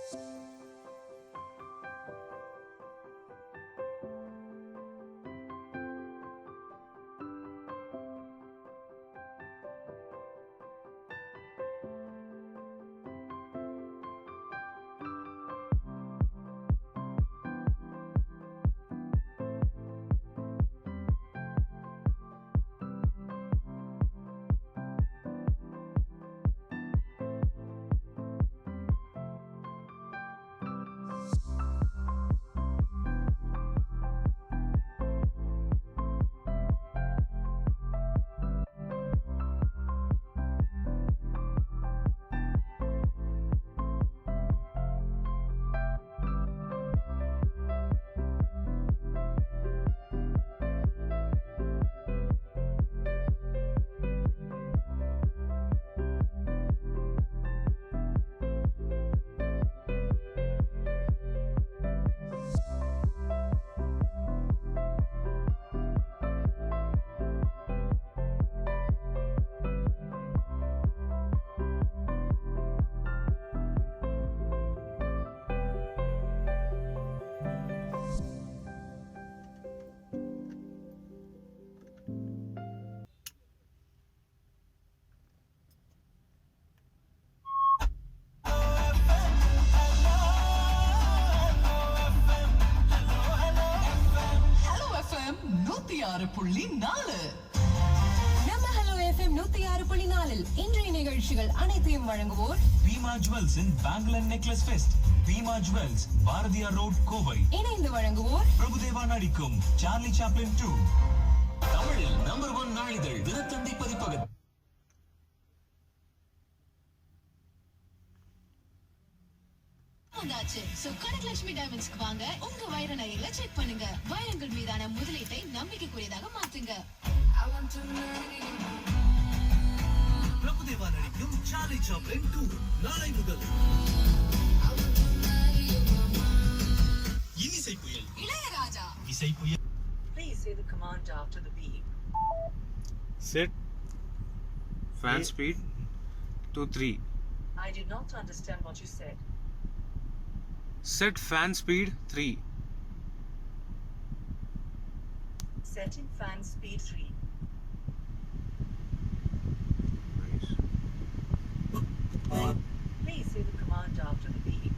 106.4 நம்ம hello FM 106.4 இன்றைய நிகழ்ச்சிகள் அனைத்தையும் வழங்குவோர் பீமா ஜுவல்ஸ் இன் bangle necklace fest. Bhima jewels, Bharathiyar road, Kovai. இணைந்து வழங்குவோர் பிரபுதேவா நடிக்கும் சார்லி சாப்ளின் 2. தமிழில் நம்பர் 1 நாளிதழ் தினத்தந்தி பதிப்பகம். கனகலட்சுமி டைமண்ட்ஸ்க்கு வாங்க, உங்க வைர நகைகளை செக் பண்ணுங்க. வைரங்கள் மீதான முதலீட்டை நம்பிக்கைக்குரியதாக மாற்றுங்க. பிரபுதேவா நடிக்கும் சார்லி சாப்ளின் 2 நாளை முதல். இசை புயல் இளையராஜா. இசை புயல். Please say the command after the beep. Set fan speed to 3. I did not understand what you said. Set fan speed 3. Setting fan speed 3. Nice. Please say the command after the beep.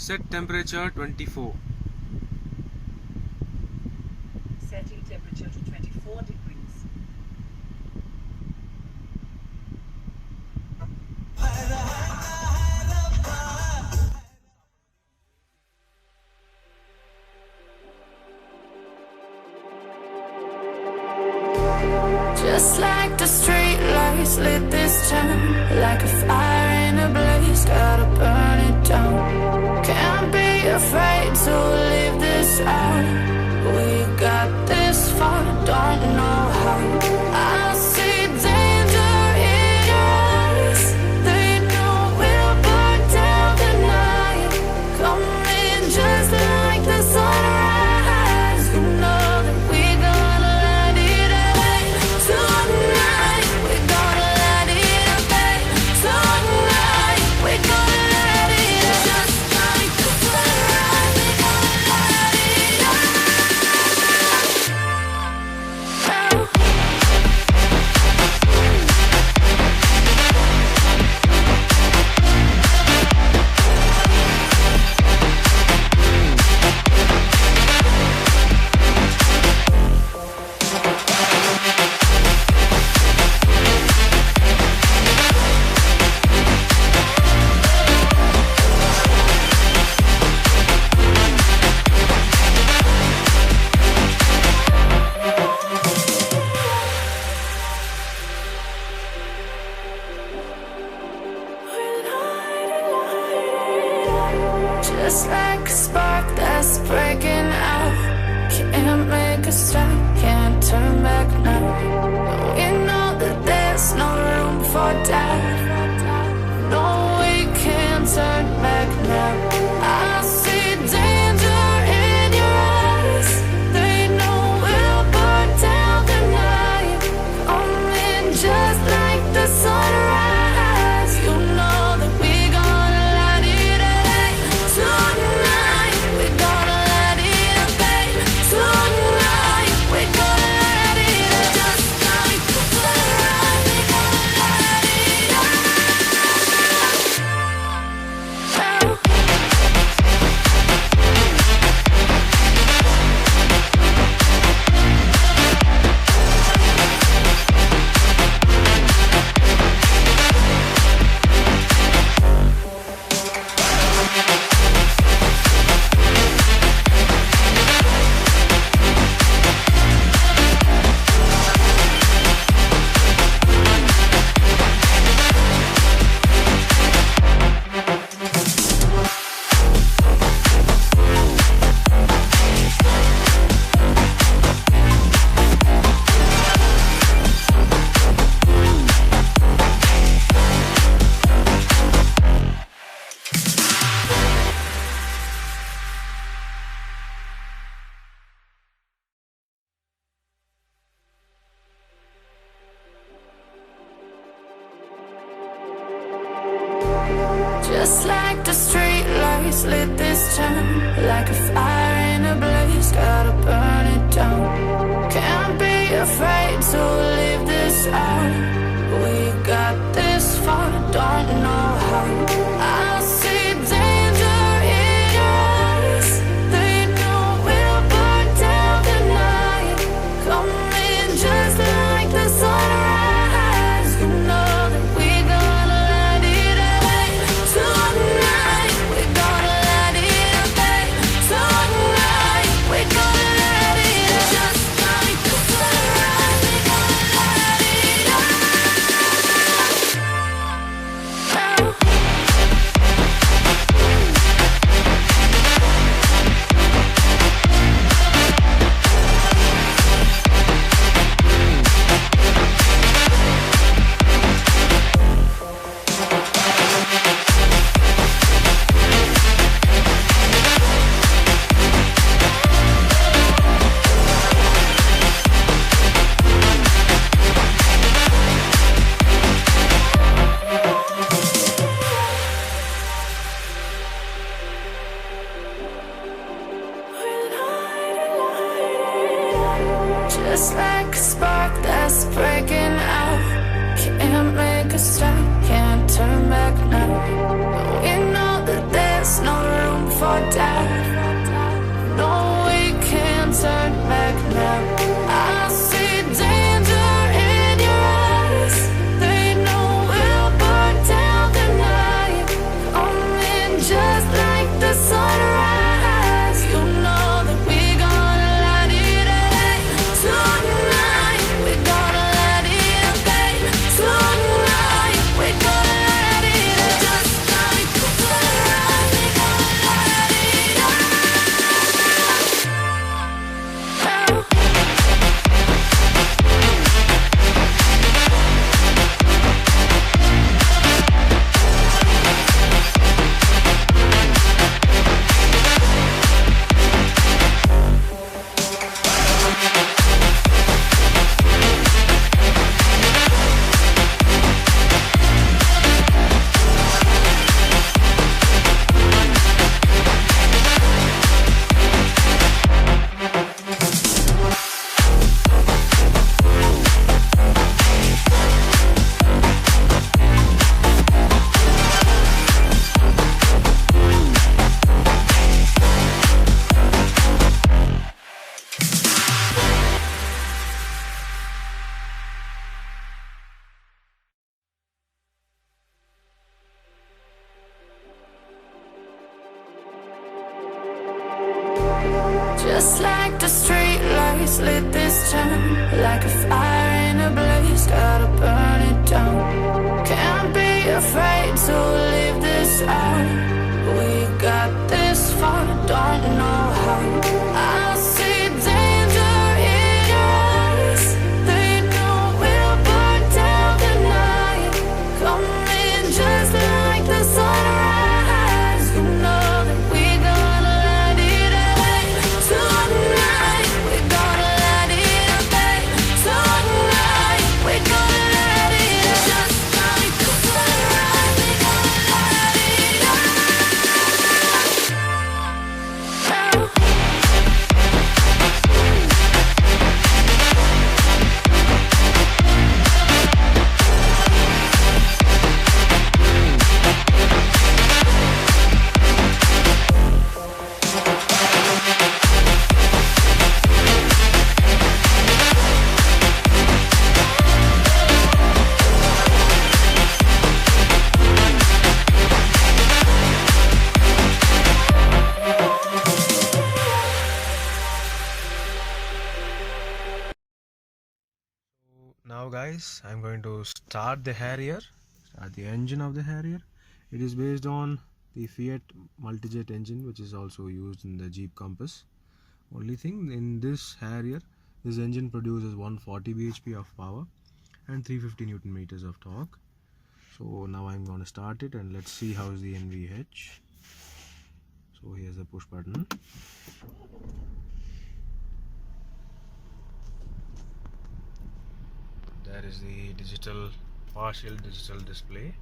Set temperature 24. Setting temperature to 24 degrees. Just like the street lights lit this town, like a fire in a blaze, gotta burn it down. Can't be afraid to leave this out. We got this far, don't know how. I see danger in your eyes. They know we'll burn down the night. Coming just like the sunrise. You know that we're gonna light it up tonight. We're gonna light it up tonight. We're gonna light it up just like the sunrise. We're gonna light it up. Just like a spark that's breaking out. Can't make a stop, can't turn back now. We know that there's no room for doubt. No, we can't turn back now. I see danger in your eyes. They know we'll burn down the night. Coming just like the sunrise. You know that we're gonna light it up tonight. We're gonna light it up, babe. Tonight we're gonna light it up just like the sunrise. We're gonna light it up. Just like the street lights lit this town, like a fire in a blaze, gotta burn it down. Can't be afraid to leave this out. We got this far, don't know how. I see danger in your eyes. They know we'll burn down the night. Coming just like the sunrise. You know that we're gonna light it up tonight. We're gonna light it up, babe. Tonight we're gonna light it up just like the sunrise. We're gonna light it up. Now guys, I'm going to start the Harrier, start the engine of the Harrier. It is based on the Fiat multijet engine, which is also used in the Jeep Compass. Only thing, in this Harrier, this engine produces 140 bhp of power and 350 newton meters of torque. So now I'm going to start it and let's see how is the NVH. So here's the push button. That is the partial digital display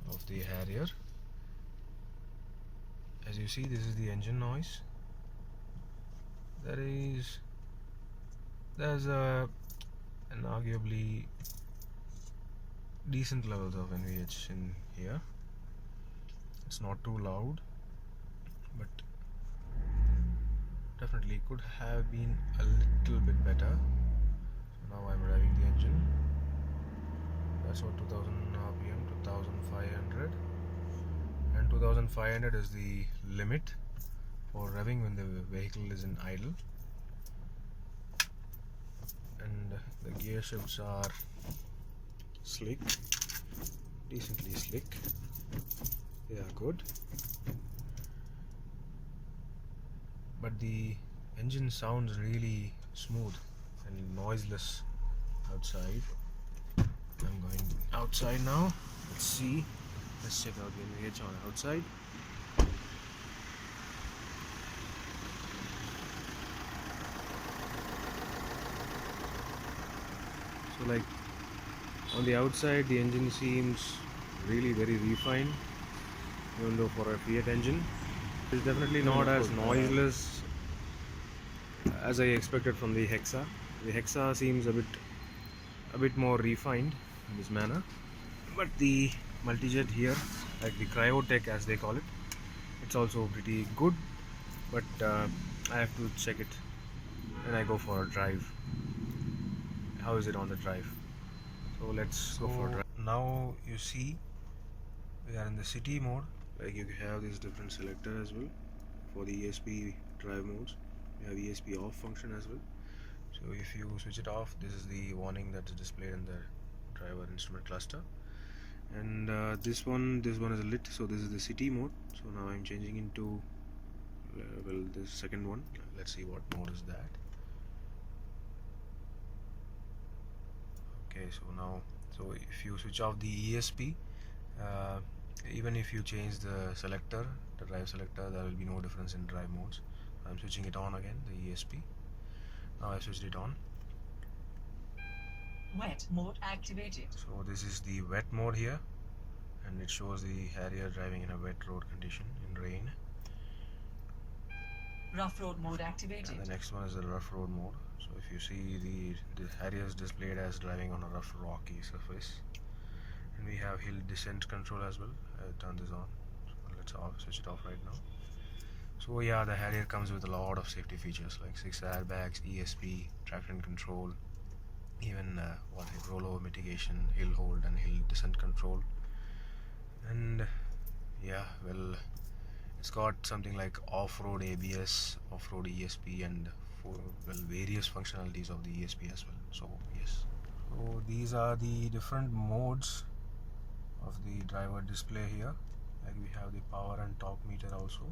of the Harrier. As you see, this is the engine noise. There's an arguably decent levels of NVH in here. It's not too loud, but definitely could have been a little bit better. So now I'm revving the engine. That's what 2000 RPM, 2500, and 2500 is the limit for revving when the vehicle is in idle. And the gear shifts are slick, decently slick. They are good, but the engine sounds really smooth and noiseless outside. I'm going outside now. Let's see. Let's check out the NVH on outside. So like on the outside, the engine seems really very refined, even though for a Fiat engine it's definitely not as noiseless as I expected from the Hexa. The Hexa seems a bit more refined in this manner, but the multijet here, like the Cryotech as they call it, it's also pretty good. But I have to check it when I go for a drive. How is it on the drive? So let's go for a drive. Now you see we are in the city mode. Like you have this different selector as well for the ESP drive modes. You have ESP off function as well. So if you switch it off, this is the warning that is displayed in the driver instrument cluster. And this one is lit, so this is the city mode. So now I'm changing into this second one. Let's see what mode is that. Okay, so if you switch off the ESP, uh, even if you change the selector, the drive selector, there will be no difference in drive modes. I'm switching it on again, the ESP. Now I switched it on. Wet mode activated. So this is the wet mode here, and it shows the Harrier driving in a wet road condition in rain. Rough road mode activated. And the next one is the rough road mode. So if you see the Harrier is displayed as driving on a rough rocky surface. And we have hill descent control as well. I'll turn this on. So let's switch it off right now. So yeah, the Harrier comes with a lot of safety features like 6 airbags, ESP, traction control, even rollover mitigation, hill hold and hill descent control. And yeah, well, it's got something like off-road ABS, off-road ESP, and various functionalities of the ESP as well. So yes, so these are the different modes of the driver display here. Like we have the power and torque meter also.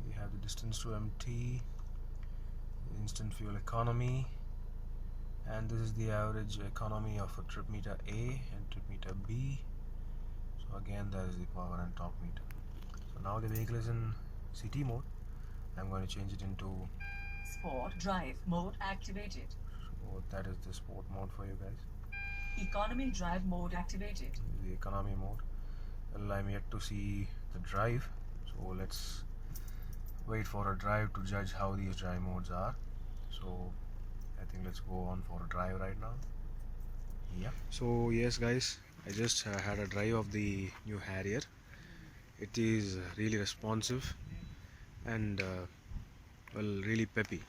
We have the distance to empty, the instant fuel economy, and this is the average economy of a trip meter A and trip meter B. So again, there is the power and torque meter. So now the vehicle is in city mode. I'm going to change it into Sport drive mode activated. so that is the sport mode for you guys. Economy drive mode activated. The economy mode. Well, I'm yet to see the drive, so let's wait for a drive to judge how these drive modes are. So I think let's go on for a drive right now. Yeah. So yes guys, I just had a drive of the new Harrier. It is really responsive and really peppy,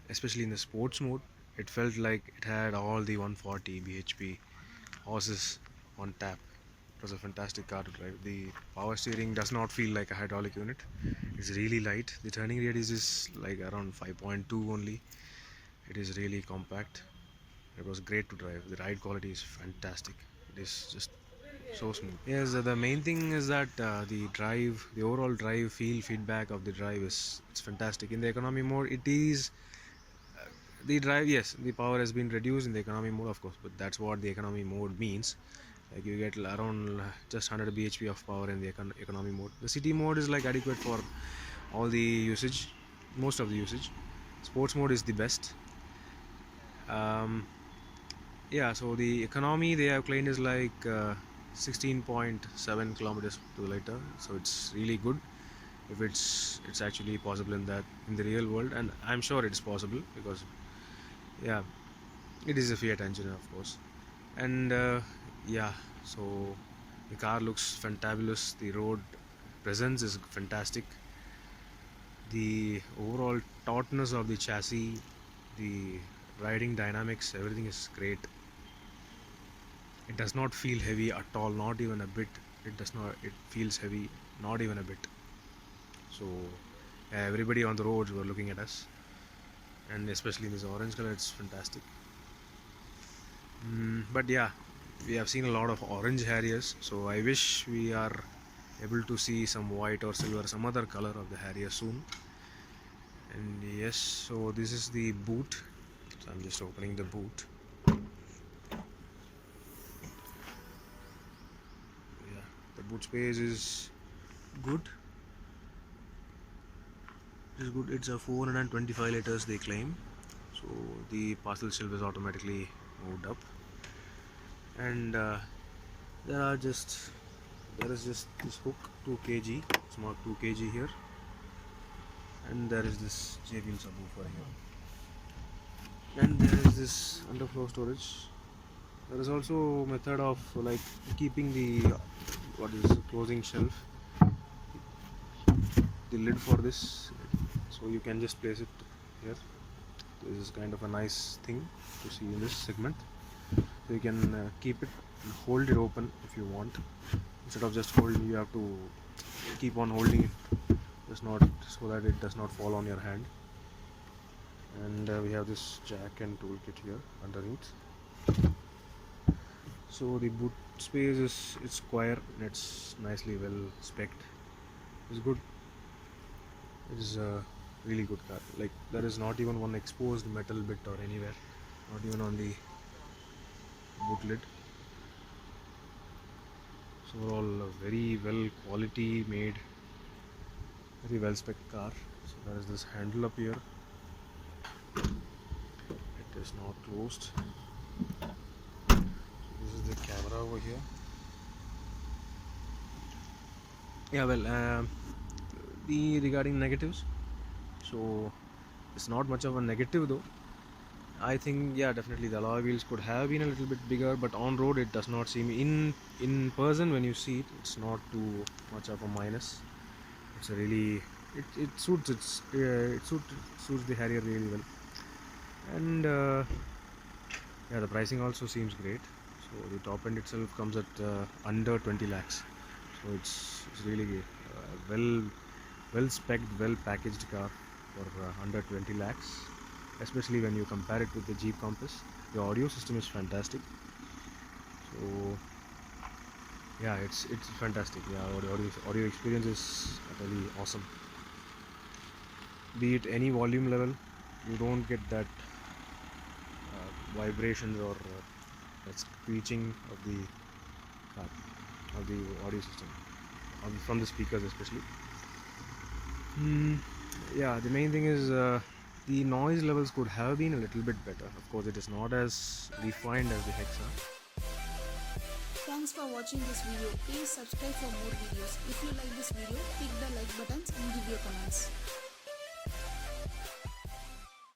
especially in the sports mode. It felt like it had all the 140 bhp horses on tap. It was a fantastic car to drive. The power steering does not feel like a hydraulic unit. It's really light. The turning radius is like around 5.2 only. It is really compact. It was great to drive. The ride quality is fantastic. It is just so smooth. Yes, the main thing is that the overall drive feedback of the drive it's fantastic. In the economy mode, it is the drive. Yes, the power has been reduced in the economy mode, of course, but that's what the economy mode means. Like you get around just 100 bhp of power in the economy mode. The city mode is like adequate for all the usage, most of the usage. Sports mode is the best. Yeah, so the economy they have claimed is like 16.7 kilometers per liter, so it's really good if it's actually possible in the real world, and I'm sure it's possible because yeah, it is a Fiat engine, of course. And yeah, so the car looks fantabulous. The road presence is fantastic. The overall tautness of the chassis, the riding dynamics, everything is great. It does not feel heavy at all, not even a bit. It feels heavy, not even a bit. So everybody on the roads were looking at us, and especially in this orange color, it's fantastic. But yeah, we have seen a lot of orange Harriers, so I wish we are able to see some white or silver, some other color of the Harrier soon. And yes, so this is the boot. So I'm just opening the boot. Yeah, the boot space is good. It is good. It's a 425 liters they claim. So the parcel shelf is automatically moved up, and there is just this hook 2 kg. It's marked 2 kg here, and there is this JBL subwoofer here, and there is this underfloor storage. There is also a method of like keeping the closing shelf, the lid for this, so you can just place it here. This is kind of a nice thing to see in this segment. So you can keep it and hold it open if you want. Instead of just holding, you have to keep on holding it, just not so that it does not fall on your hand. And we have this jack and toolkit here underneath. So the boot space is square and it's nicely well spec'd. It's good. It is a really good car. Like, there is not even one exposed metal bit or anywhere, not even on the boot lid. So overall, a very well quality made, very well spec car. So there is this handle up here. It is not closed. So this is the camera over here. Yeah, well, the regarding negatives, so it's not much of a negative though. I think, yeah, definitely the alloy wheels could have been a little bit bigger, but on road it does not seem, in person when you see it, it's not too much of a minus. It's a really, it suits it suits the Harrier really well. And yeah, the pricing also seems great. So the top end itself comes at under 20 lakhs. So it's really well spec'd, well packaged car for under 20 lakhs. Especially when you compare it with the Jeep Compass. The audio system is fantastic. So yeah, it's fantastic. Yeah, audio experience is really awesome. Be it any volume level, you don't get that vibrations or that screeching of the car, of the audio system, from the speakers especially. Yeah, the main thing is the noise levels could have been a little bit better. Of course, it is not as refined as the Hexa. Thanks for watching this video. Please subscribe for more videos. If you like this video, click the like